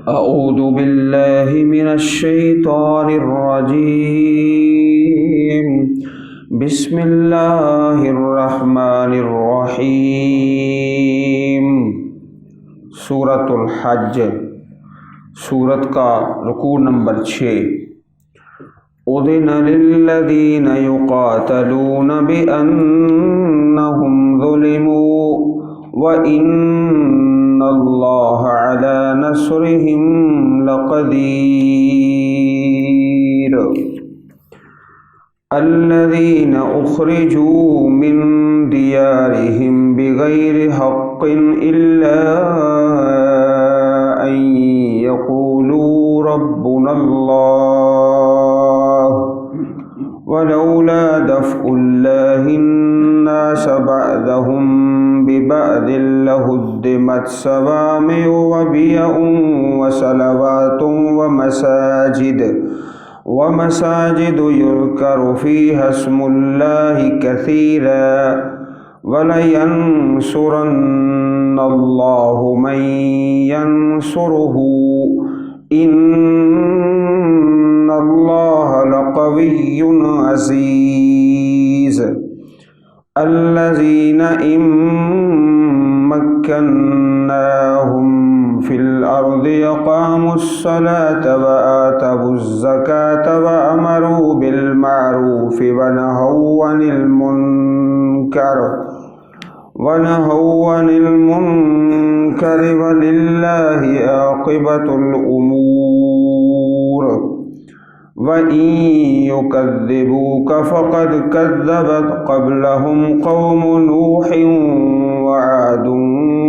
أعوذ بالله من الشيطان الرجيم بسم الله الرحمن الرحیم۔ سورۃ الحج، سورت کا رکوع نمبر 6۔ اذن للذین یقاتلون بأنہم ظلموا وإن اللہ علی نصرہم لقدیر۔ الذین اخرجوا من دیارہم بغیر حق الا ان یقولوا ربنا اللہ ولولا دفع اللہ الناس بعضهم ببعض لهدمت صوامع وبيع وصلوات ومساجد يذكر فيها اسم الله كثيرا ولينصرن الله من ينصره إن الله لقوي عزيز۔ الذين إن مكناهم في الأرض يقاموا الصلاة وآتوا الزكاة وأمروا بالمعروف ونهوا عن المنكر ولله عاقبة الأمور۔ وَإِن يُكَذِّبُوكَ فَقَدْ كَذَّبَتْ قَبْلَهُمْ قَوْمُ نُوحٍ وَعَادٌ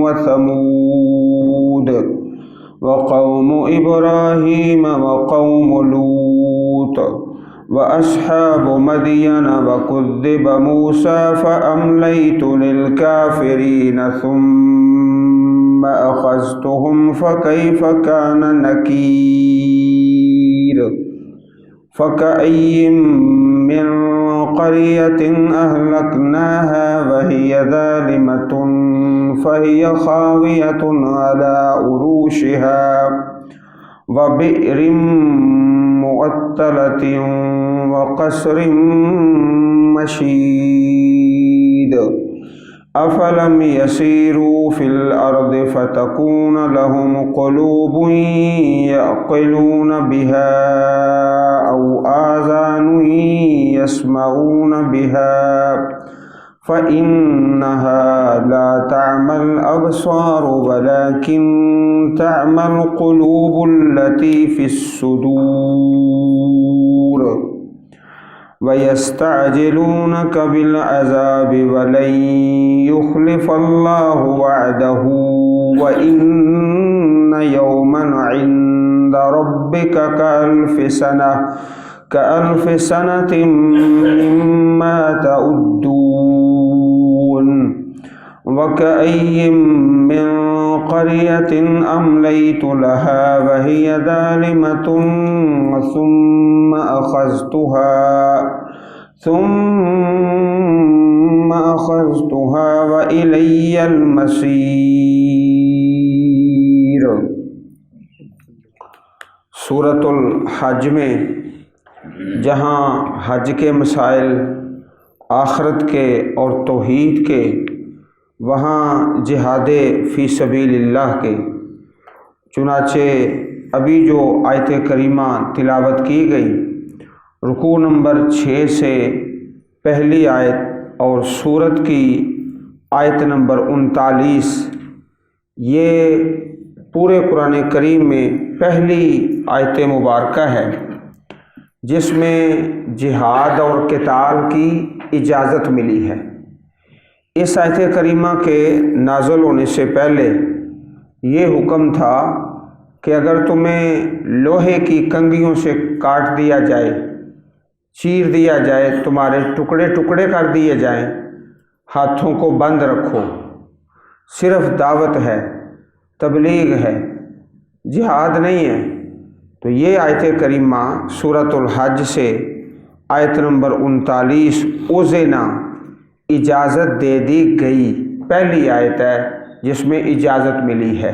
وَثَمُودُ وَقَوْمُ إِبْرَاهِيمَ وَقَوْمُ لُوطٍ وَأَصْحَابُ مَدْيَنَ وَكُذِّبَ مُوسَى فَأَمْلَيْتُ لِلْكَافِرِينَ ثُمَّ أَخَذْتُهُمْ فَكَيْفَ كَانَ نَكِيرِ۔ فَكَأَيٍّ مِّن قَرْيَةٍ أَهْلَكْنَاهَا وَهِيَ ظَالِمَةٌ فَهِيَ خَاوِيَةٌ عَلَى عُرُوشِهَا وَبِئْرٍ مُّعَطَّلَةٍ وَقَصْرٍ مَّشِيدٍ۔ أَفَلَمْ يَسِيرُوا فِي الْأَرْضِ فَتَكُونَ لَهُمْ قُلُوبٌ يَعْقِلُونَ بِهَا أَوْ آذَانٌ يَسْمَعُونَ بِهَا فَإِنَّهَا لَا تَعْمَى الْأَبْصَارُ وَلَكِن تَعْمَى الْقُلُوبُ الَّتِي فِي الصُّدُورِ۔ وَيَسْتَعْجِلُونَكَ بِالْعَذَابِ وَلَن يُخْلِفَ اللَّهُ وَعْدَهُ وَإِنَّ يَوْمًا عِندَ رَبِّكَ كَأَلْفِ سَنَةٍ مِّمَّا تَعُدُّونَ۔ وَكَأَيٍّ مِّن قَرْيَةٍ أَمْلَيْتُ لَهَا وَهِيَ ظَالِمَةٌ ثُمَّ أَخَذْتُهَا وَإِلَيَّ الْمَصِيرُ۔ سورۃ الحج میں جہاں حج کے مسائل، آخرت کے اور توحید کے، وہاں جہاد فی سبیل اللہ کے، چنانچہ ابھی جو آیت کریمہ تلاوت کی گئی رکوع نمبر 6 سے پہلی آیت اور سورت کی آیت نمبر 39، یہ پورے قرآن کریم میں پہلی آیت مبارکہ ہے جس میں جہاد اور قتال کی اجازت ملی ہے۔ اس آیت کریمہ کے نازل ہونے سے پہلے یہ حکم تھا کہ اگر تمہیں لوہے کی کنگھیوں سے کاٹ دیا جائے، چیر دیا جائے، تمہارے ٹکڑے ٹکڑے کر دیے جائیں، ہاتھوں کو بند رکھو، صرف دعوت ہے، تبلیغ ہے، جہاد نہیں ہے۔ تو یہ آیت کریمہ سورۃ الحج سے آیت نمبر 39 اوزینا اجازت دے دی گئی، پہلی آیت ہے جس میں اجازت ملی ہے۔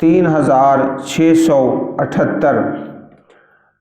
3678।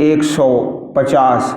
150।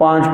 5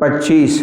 25।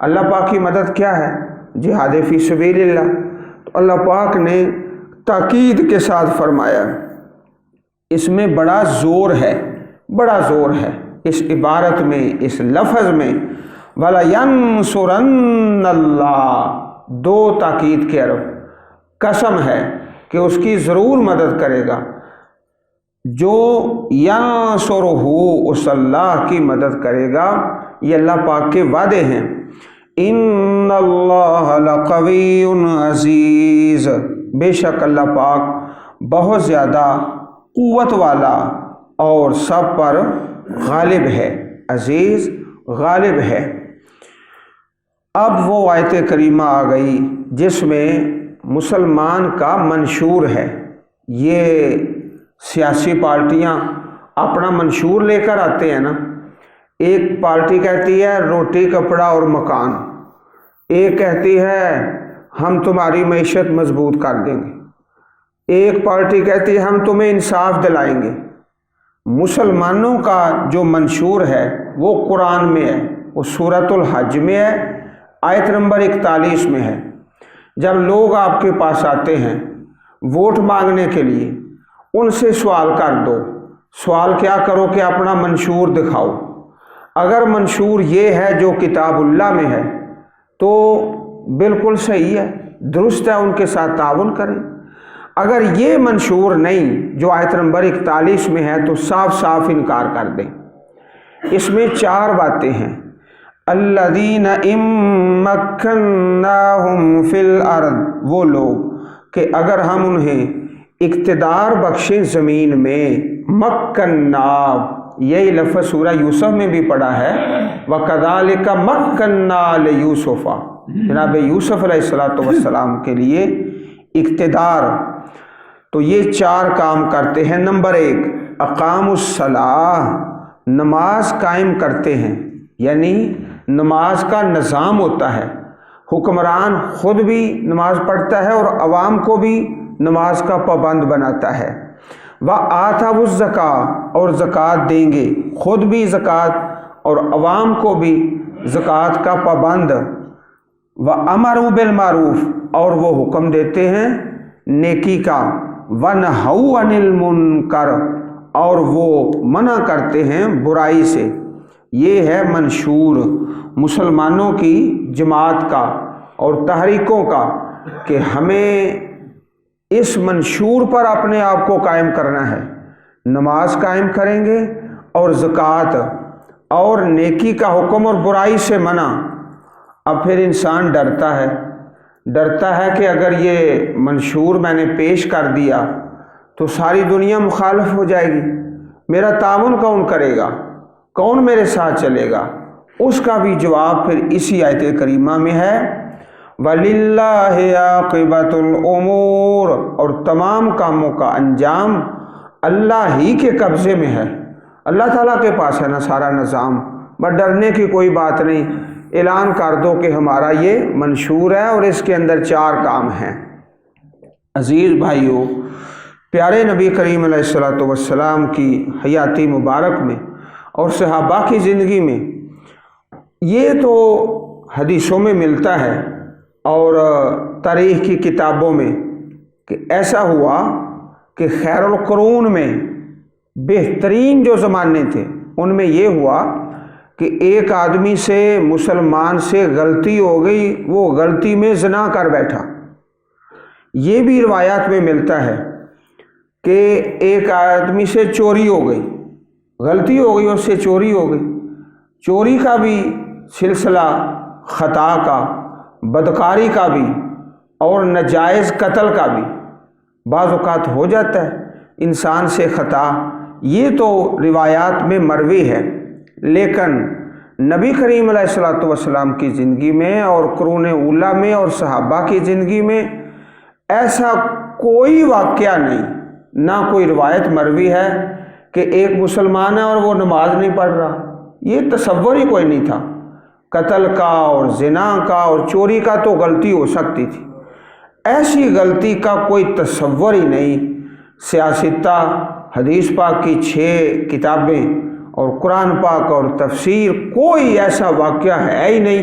اللہ پاک کی مدد کیا ہے؟ جہاد فی سبیل اللہ۔ تو اللہ پاک نے تاکید کے ساتھ فرمایا، اس میں بڑا زور ہے، بڑا زور ہے اس عبارت میں، اس لفظ میں، وَلَيَنْصُرَنَّ اللَّهُ، دو تاکید کے عرب، قسم ہے کہ اس کی ضرور مدد کرے گا۔ جو ینصرہ، اس اللہ کی مدد کرے گا، یہ اللہ پاک کے وعدے ہیں۔ ان اللہ لقوی عزیز، بے شک اللہ پاک بہت زیادہ قوت والا اور سب پر غالب ہے، عزیز غالب ہے۔ اب وہ آیت کریمہ آ گئی جس میں مسلمان کا منشور ہے۔ یہ سیاسی پارٹیاں اپنا منشور لے کر آتے ہیں نا، ایک پارٹی کہتی ہے روٹی کپڑا اور مکان، ایک کہتی ہے ہم تمہاری معیشت مضبوط کر دیں گے، ایک پارٹی کہتی ہے ہم تمہیں انصاف دلائیں گے۔ مسلمانوں کا جو منشور ہے وہ قرآن میں ہے، وہ سورۃ الحج میں ہے، آیت نمبر 41 میں ہے۔ جب لوگ آپ کے پاس آتے ہیں ووٹ مانگنے کے لیے، ان سے سوال کر دو۔ سوال کیا کرو کہ اپنا منشور دکھاؤ۔ اگر منشور یہ ہے جو کتاب اللہ میں ہے تو بالکل صحیح ہے، درست ہے، ان کے ساتھ تعاون کریں۔ اگر یہ منشور نہیں جو آیت نمبر 41 میں ہے تو صاف صاف انکار کر دیں۔ اس میں 4 باتیں ہیں۔ الذین ان مکناہم فی الارض، وہ لوگ کہ اگر ہم انہیں اقتدار بخشیں زمین میں، مکننا، یہی لفظ سورہ یوسف میں بھی پڑھا ہے، وَكَذَلِكَ مَكَّنَّا لِيُوسُفَ، جناب یوسف علیہ السلام کے لیے اقتدار۔ تو یہ 4 کام کرتے ہیں۔ نمبر 1، اقام الصلاۃ، نماز قائم کرتے ہیں، یعنی نماز کا نظام ہوتا ہے، حکمران خود بھی نماز پڑھتا ہے اور عوام کو بھی نماز کا پابند بناتا ہے۔ وَآتَوُا الزَّکَاۃَ، اور زکوٰۃ دیں گے، خود بھی زکوٰۃ اور عوام کو بھی زکوٰۃ کا پابند۔ وَأَمَرُوا بِالْمَعْرُوفِ، اور وہ حکم دیتے ہیں نیکی کا۔ وَنَہَوْا عَنِ الْمُنکَرِ، اور وہ منع کرتے ہیں برائی سے۔ یہ ہے منشور مسلمانوں کی جماعت کا اور تحریکوں کا کہ ہمیں اس منشور پر اپنے آپ کو قائم کرنا ہے۔ نماز قائم کریں گے اور زکوٰۃ اور نیکی کا حکم اور برائی سے منع۔ اب پھر انسان ڈرتا ہے کہ اگر یہ منشور میں نے پیش کر دیا تو ساری دنیا مخالف ہو جائے گی، میرا تعاون کون کرے گا، کون میرے ساتھ چلے گا؟ اس کا بھی جواب پھر اسی آیت کریمہ میں ہے، وَلِلَّهِ عَاقِبَةُ الْأُمُورِ، اور تمام کاموں کا انجام اللہ ہی کے قبضے میں ہے، اللہ تعالیٰ کے پاس ہے نا سارا نظام۔ بس ڈرنے کی کوئی بات نہیں، اعلان کر دو کہ ہمارا یہ منشور ہے اور اس کے اندر 4 کام ہیں۔ عزیز بھائیو، پیارے نبی کریم علیہ السلام کی حیاتی مبارک میں اور صحابہ کی زندگی میں یہ تو حدیثوں میں ملتا ہے اور تاریخ کی کتابوں میں کہ ایسا ہوا کہ خیر القرون میں بہترین جو زمانے تھے ان میں یہ ہوا کہ ایک آدمی سے، مسلمان سے غلطی ہو گئی، وہ غلطی میں زنا کر بیٹھا۔ یہ بھی روایات میں ملتا ہے کہ ایک آدمی سے چوری ہو گئی، غلطی ہو گئی، اس سے چوری ہو گئی۔ چوری کا بھی سلسلہ، خطا کا، بدکاری کا بھی اور ناجائز قتل کا بھی بعض اوقات ہو جاتا ہے انسان سے خطا۔ یہ تو روایات میں مروی ہے، لیکن نبی کریم علیہ السلام کی زندگی میں اور قرون اولیٰ میں اور صحابہ کی زندگی میں ایسا کوئی واقعہ نہیں، نہ کوئی روایت مروی ہے کہ ایک مسلمان ہے اور وہ نماز نہیں پڑھ رہا۔ یہ تصور ہی کوئی نہیں تھا۔ قتل کا اور زنا کا اور چوری کا تو غلطی ہو سکتی تھی، ایسی غلطی کا کوئی تصور ہی نہیں۔ سیاستہ، حدیث پاک کی 6 کتابیں اور قرآن پاک اور تفسیر، کوئی ایسا واقعہ ہے ہی نہیں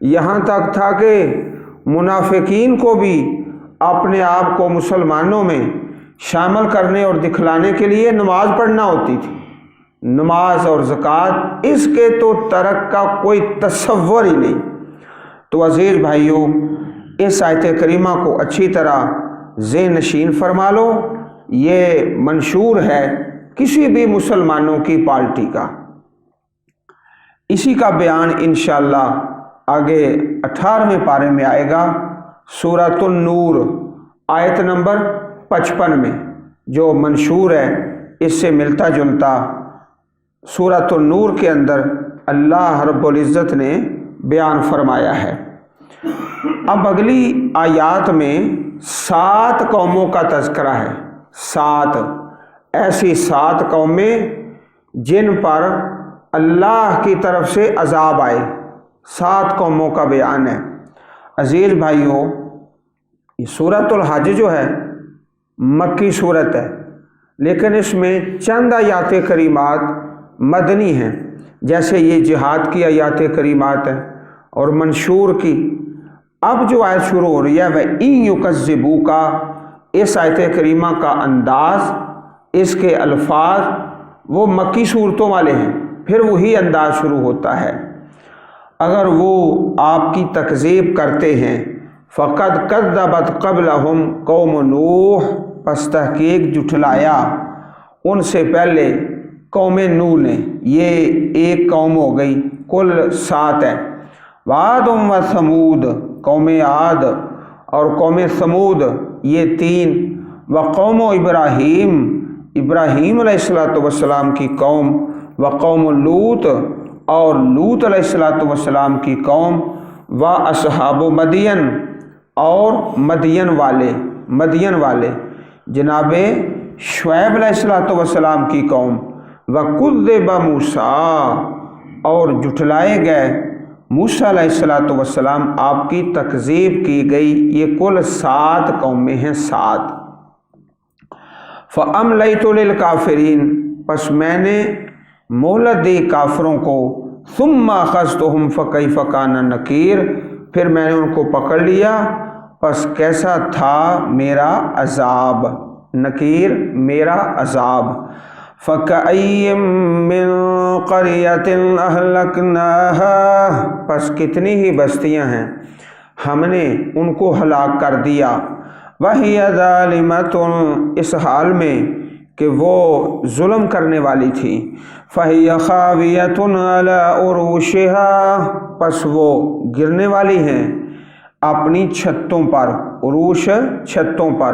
یہاں تک تھا کہ منافقین کو بھی اپنے آپ کو مسلمانوں میں شامل کرنے اور دکھلانے کے لیے نماز پڑھنا ہوتی تھی۔ نماز اور زکوٰۃ اس کے تو ترک کا کوئی تصور ہی نہیں۔ تو عزیز بھائیوں، اس آیت کریمہ کو اچھی طرح ذہن نشین فرما لو، یہ منشور ہے کسی بھی مسلمانوں کی پارٹی کا۔ اسی کا بیان انشاءاللہ آگے 18ویں پارے میں آئے گا، سورۃ النور آیت نمبر 55 میں، جو منشور ہے اس سے ملتا جلتا سورۃ النور کے اندر اللہ رب العزت نے بیان فرمایا ہے۔ اب اگلی آیات میں 7 قوموں کا تذکرہ ہے، 7 ایسی 7 قومیں جن پر اللہ کی طرف سے عذاب آئے، 7 قوموں کا بیان ہے۔ عزیز بھائیوں، یہ سورۃ الحج جو ہے مکی صورت ہے، لیکن اس میں چند آیات کریمات مدنی ہیں، جیسے یہ جہاد کی آیات کریمات ہیں اور منشور کی۔ اب جو آیت شروع ہو رہی ہے وَإِن يُكَذِّبُوكَ، اس آیت کریمہ کا انداز، اس کے الفاظ وہ مکی صورتوں والے ہیں، پھر وہی انداز شروع ہوتا ہے۔ اگر وہ آپ کی تکذیب کرتے ہیں فَقَدْ كَذَّبَتْ قَبْلَهُمْ قَوْمُ نوح، پس تحقیق جھٹلایا ان سے پہلے قوم نوح نے، یہ ایک قوم ہو گئی، کل 7 ہے۔ وعاد و ثمود، قوم عاد اور قوم ثمود یہ 3، وقوم ابراہیم، ابراہیم علیہ السلام کی قوم، وقوم لوط اور لوط علیہ السلام کی قوم، واصحاب مدین اور مدین والے جناب شعیب علیہ السلام کی قوم، وَكُذِّبَ مُوسیٰ اور جھٹلائے گئے موسیٰ علیہ السلام، آپ کی تکذیب کی گئی۔ یہ کل 7 قومیں ہیں، 7۔ فَأَمْلَيْتُ لِلْكَافِرِينَ، پس میں نے مہلت دی کافروں کو، ثُمَّ أَخَذْتُهُمْ فَكَيْفَ كَانَ نَكِيرٌ، پھر میں نے ان کو پکڑ لیا، پس کیسا تھا میرا عذاب، نکیر میرا عذاب۔ فَكَأَيٍّ مِّن قَرْيَةٍ أَهْلَكْنَاهَا، پس کتنی ہی بستیاں ہیں ہم نے ان کو ہلاک کر دیا، وَهِيَ ظَالِمَةٌ، اس حال میں کہ وہ ظلم کرنے والی تھی، فَهِيَ خَاوِيَةٌ عَلَىٰ عُرُوشِهَا، پس وہ گرنے والی ہیں اپنی چھتوں پر، عروش چھتوں پر،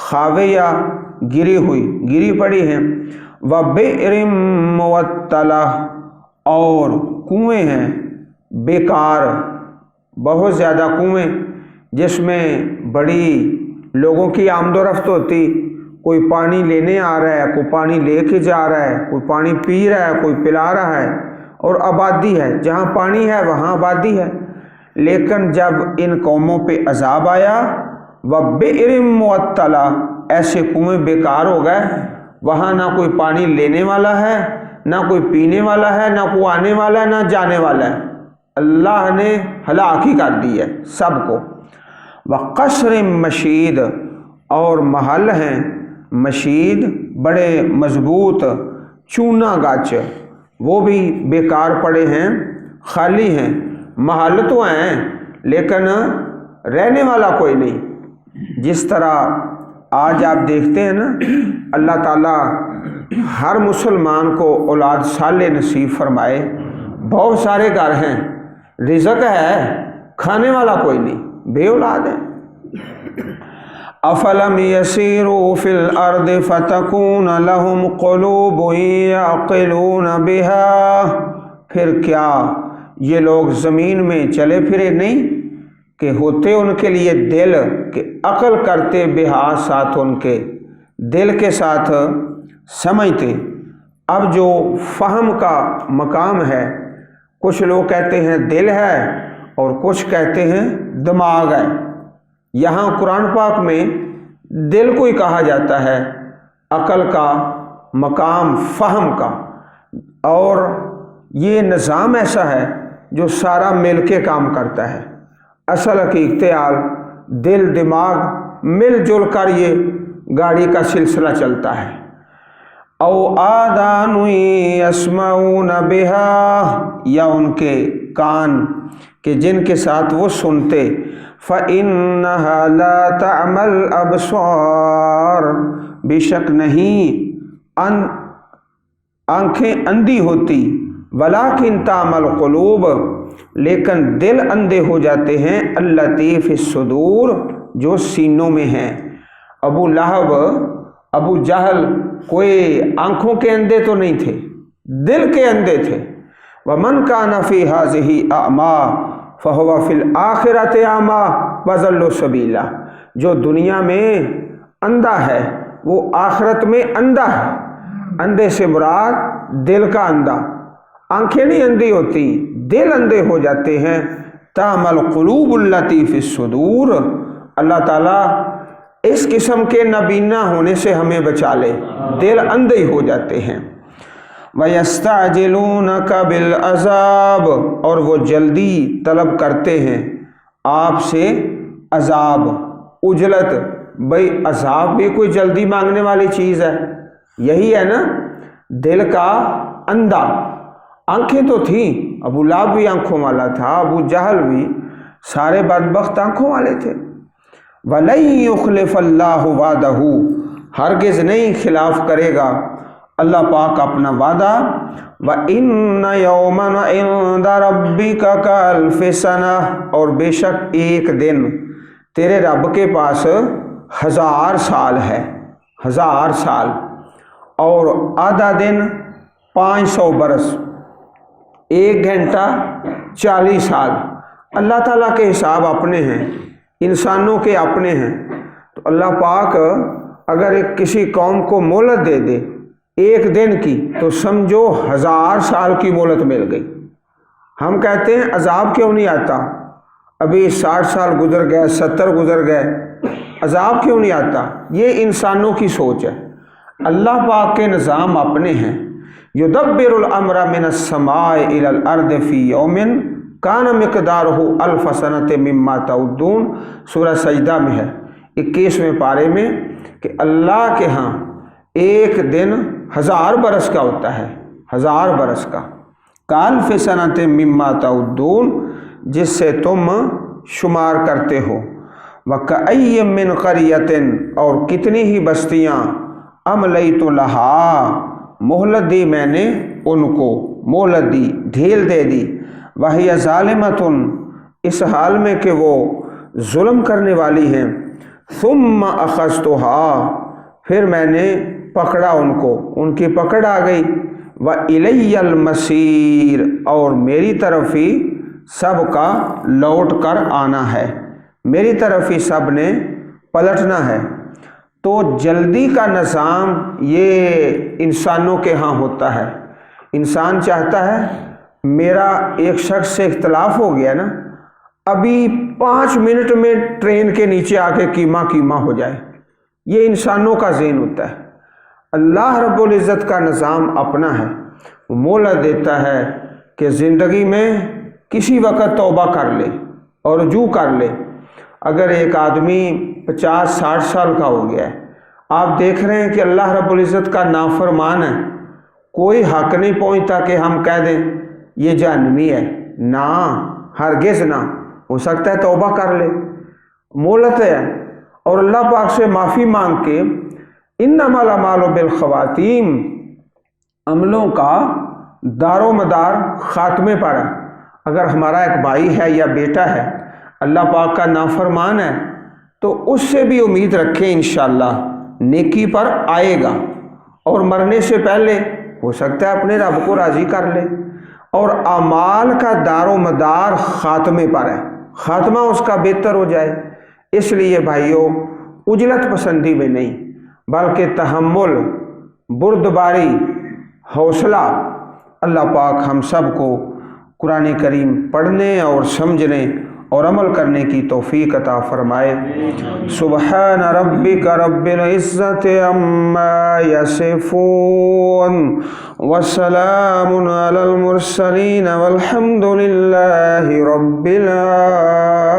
خاویہ گری ہوئی، گری پڑی ہیں، وَبِئْرٍ مُّوَطَّلَةٍ اور کنویں ہیں بیکار، بہت زیادہ کنویں جس میں بڑی لوگوں کی آمد و رفت ہوتی، کوئی پانی لینے آ رہا ہے، کوئی پانی لے کے جا رہا ہے، کوئی پانی پی رہا ہے، کوئی پلا رہا ہے، اور آبادی ہے، جہاں پانی ہے وہاں آبادی ہے۔ لیکن جب ان قوموں پہ عذاب آیا، وَبِئْرٍ مُّوَطَّلَةٍ، ایسے کنویں بیکار ہو گئے، وہاں نہ کوئی پانی لینے والا ہے، نہ کوئی پینے والا ہے، نہ کوئی آنے والا ہے، نہ جانے والا ہے، اللہ نے ہلاک ہی کر دی ہے سب کو۔ وَقَصْرٍ مَّشِيدٍ، اور محل ہیں مشید، بڑے مضبوط چونا گاچ، وہ بھی بیکار پڑے ہیں، خالی ہیں، محل تو ہیں لیکن رہنے والا کوئی نہیں۔ جس طرح آج آپ دیکھتے ہیں نا، اللہ تعالیٰ ہر مسلمان کو اولاد صالح نصیب فرمائے، بہت سارے گھر ہیں، رزق ہے، کھانے والا کوئی نہیں، بے اولاد ہے۔ افلم یسیروا فی الارض فتکون لہم قلوب یعقلون بها، پھر کیا یہ لوگ زمین میں چلے پھرے نہیں کہ ہوتے ان کے لیے دل کہ عقل کرتے بہا، ساتھ ان کے دل کے ساتھ سمجھتے۔ اب جو فہم کا مقام ہے، کچھ لوگ کہتے ہیں دل ہے اور کچھ کہتے ہیں دماغ ہے۔ یہاں قرآن پاک میں دل کو ہی کہا جاتا ہے، عقل کا مقام فہم کا، اور یہ نظام ایسا ہے جو سارا مل کے کام کرتا ہے۔ اصل حقیقت حال دل دماغ مل جل کر یہ گاڑی کا سلسلہ چلتا ہے۔ او آذان یسمعون بها، یا ان کے کان کہ جن کے ساتھ وہ سنتے، فإنها لا تعمى الأبصار، بے شک نہیں آنکھیں اندھی ہوتی، ولیکن تعمى القلوب، لیکن دل اندھے ہو جاتے ہیں، التي في الصدور، جو سینوں میں ہیں۔ ابو لہب ابو جہل کوئی آنکھوں کے اندھے تو نہیں تھے، دل کے اندھے تھے۔ وَمَنْ كَانَ فِي هَذِهِ أَعْمَى فَهُوَ فِي الْآخِرَةِ أَعْمَى وَأَضَلُّ سَبِيلًا، جو دنیا میں اندھا ہے وہ آخرت میں اندھا ہے۔ اندھے سے مراد دل کا اندھا، آنکھیں نہیں اندھی ہوتی، دل اندھے ہو جاتے ہیں۔ تعمى القلوب التي في الصدور، اللہ تعالیٰ اس قسم کے نابینا ہونے سے ہمیں بچا لے، دل اندھے ہو جاتے ہیں۔ وَيَسْتَعْجِلُونَكَ بِالْعَذَابِ، اور وہ جلدی طلب کرتے ہیں آپ سے عذاب، اجلت۔ بھئی عذاب بھی کوئی جلدی مانگنے والی چیز ہے؟ یہی ہے نا، دل کا اندھا۔ آنکھیں تو تھیں، ابو لہب بھی آنکھوں والا تھا، ابو جہل بھی، سارے بدبخت آنکھوں والے تھے۔ وَلَن يُخْلِفَ اللَّهُ وَعْدَهُ، ہرگز نہیں خلاف کرے گا اللہ پاک اپنا وعدہ۔ وَإِنَّ يَوْمًا عِندَ رَبِّكَ كَأَلْفِ سَنَةٍ، اور بے شک ایک دن تیرے رب کے پاس 1000 سال ہے، 1000 سال، اور آدھا دن 500 برس، 1 گھنٹہ 40 سال۔ اللہ تعالیٰ کے حساب اپنے ہیں، انسانوں کے اپنے ہیں۔ تو اللہ پاک اگر کسی قوم کو مہلت دے دے ایک دن کی، تو سمجھو 1000 سال کی مہلت مل گئی۔ ہم کہتے ہیں عذاب کیوں نہیں آتا، ابھی 60 سال گزر گئے، 70 گزر گئے، عذاب کیوں نہیں آتا؟ یہ انسانوں کی سوچ ہے۔ اللہ پاک کے نظام اپنے ہیں۔ یدبر الامر من السماء الى الارض فی یوم کان مقدارہ 1000 سنۃ مما تعدون، سورہ سجدہ میں ہے 21ویں پارے میں، کہ اللہ کے ہاں ایک دن 1000 برس کا ہوتا ہے، 1000 برس کا، کالف سنۃ مما تعدون، جس سے تم شمار کرتے ہو۔ وَكَأَيٍّ مِّن قَرْيَةٍ، اور کتنی ہی بستیاں، أَمْلَيْتُ لَهَا، مہلت دی میں نے ان کو، مہلت دی، ڈھیل دے دی، وَهِيَ ظَالِمَةٌ، اس حال میں کہ وہ ظلم کرنے والی ہیں، ثُمَّ أَخَذْتُهَا، پھر میں نے پکڑا ان کو، ان کی پکڑ آ گئی، وَإِلَيَّ الْمَصِيرُ، اور میری طرف ہی سب کا لوٹ کر آنا ہے، میری طرف ہی سب نے پلٹنا ہے۔ تو جلدی کا نظام یہ انسانوں کے ہاں ہوتا ہے۔ انسان چاہتا ہے میرا ایک شخص سے اختلاف ہو گیا نا، ابھی 5 منٹ میں ٹرین کے نیچے آ کے کیما کیما ہو جائے، یہ انسانوں کا ذہن ہوتا ہے۔ اللہ رب العزت کا نظام اپنا ہے، وہ مہلت دیتا ہے کہ زندگی میں کسی وقت توبہ کر لے اور رجوع کر لے۔ اگر ایک آدمی 50-60 سال کا ہو گیا ہے، آپ دیکھ رہے ہیں کہ اللہ رب العزت کا نافرمان ہے، کوئی حق نہیں پہنچتا کہ ہم کہہ دیں یہ جہنمی ہے، نہ، ہرگز نہ، ہو سکتا ہے توبہ کر لے، مہلت ہے، اور اللہ پاک سے معافی مانگ کے، انما الاعمال بالخواتیم، عملوں کا دار و مدار خاتمے پر ہے۔ اگر ہمارا ایک بھائی ہے یا بیٹا ہے اللہ پاک کا نافرمان ہے، تو اس سے بھی امید رکھیں انشاءاللہ نیکی پر آئے گا، اور مرنے سے پہلے ہو سکتا ہے اپنے رب کو راضی کر لے۔ اور اعمال کا دار و مدار خاتمے پر ہے، خاتمہ اس کا بہتر ہو جائے۔ اس لیے بھائیوں، اجلت پسندی میں نہیں، بلکہ تحمل، بردباری، حوصلہ۔ اللہ پاک ہم سب کو قرآن کریم پڑھنے اور سمجھنے اور عمل کرنے کی توفیق عطا فرمائے۔ سبحان ربک رب العزت عما یصفون وسلام علی المرسلین والحمد للہ رب العالمین۔